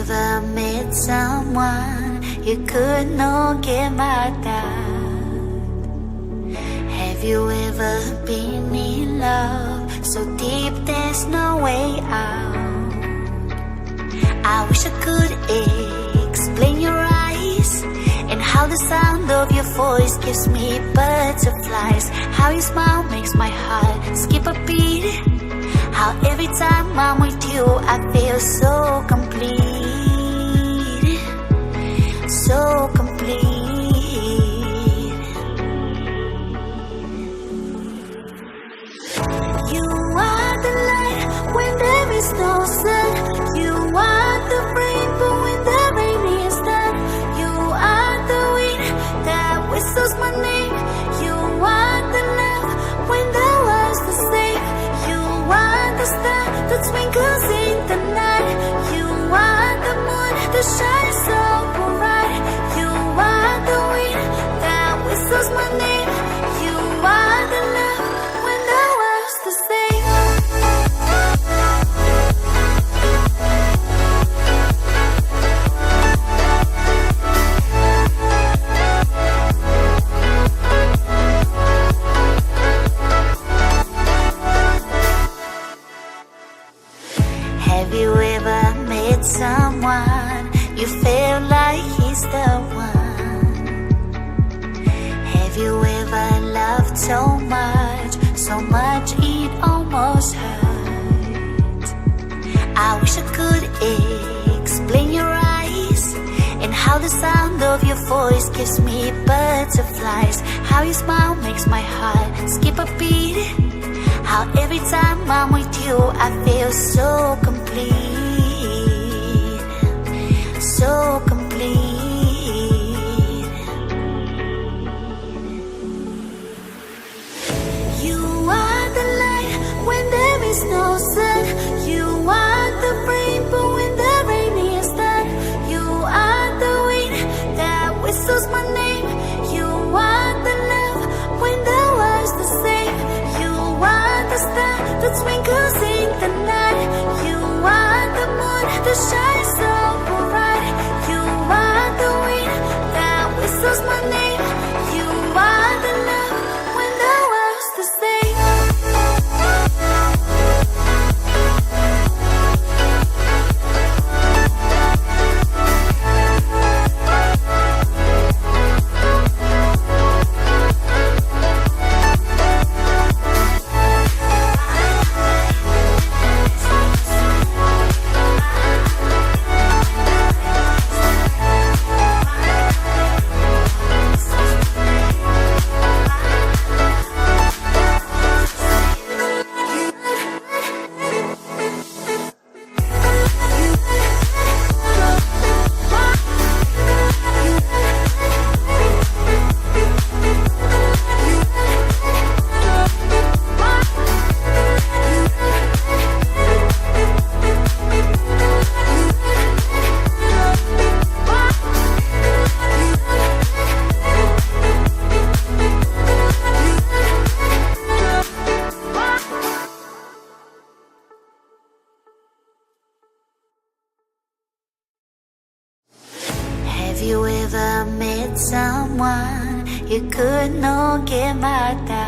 ever met someone you could not get mad at? Have you ever been in love so deep there's no way out? I wish I could explain your eyes and how the sound of your voice gives me butterflies. How your smile makes my heart skip a beat. How every time I'm with you I feel so complete. So complete. You are the light when there is no sun. You are the rainbow when the rain is done. You are the wind that whistles my name. You are the love when the world's the same. You are the star that twinkles in the night. You are the moon that shines so bright. You are the wind that whistles my name. You are the love when the world's the same. Have you ever met someone you feel like he's the one? Have you ever loved so much it almost hurt? I wish I could explain your eyes and how the sound of your voice gives me butterflies. How your smile makes my heart skip a beat. How every time I'm with you I feel so complete. So complete. You are the light when there is no sun. You are the rainbow when the rain is done. You are the wind that whistles my name. You are the love when the world's the same. You are the star that twinkles in the night. You are the moon that shines so bright. You are the wind that whistles my name. You are the love when the world's the same. Have you ever met someone you could not get mad at?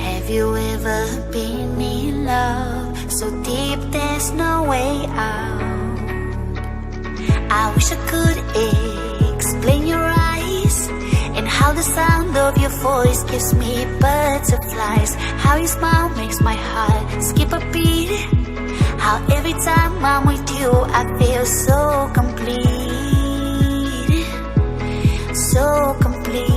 Have you ever been in love so deep there's no way out? I wish I could explain your eyes and how the sound of your voice gives me butterflies. How your smile makes my heart skip a beat. How every time I'm with you I feel so complete. So complete.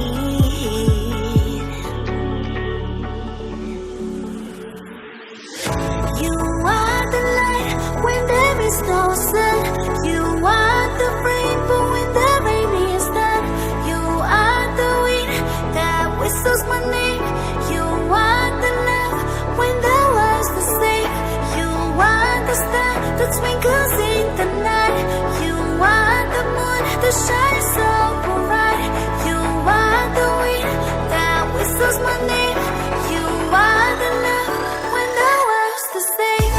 You are the light when there is no sun. You are the rainbow when the rain is done. You are the wind that whistles my name. You are the love when the world's the same. You are the star that twinkles in the night. You are the moon that shines so bright. You are the wind that whistles my name. You are the love when the world's the same.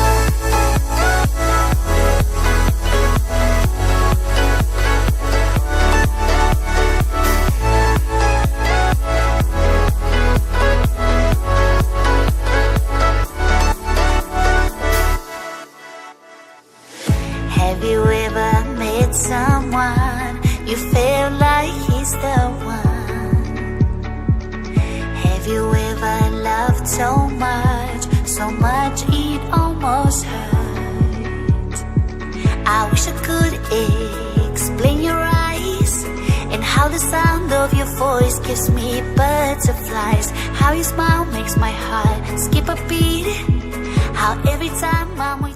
could explain your eyes, and how the sound of your voice gives me butterflies. How your smile makes my heart skip a beat. How every time I'm with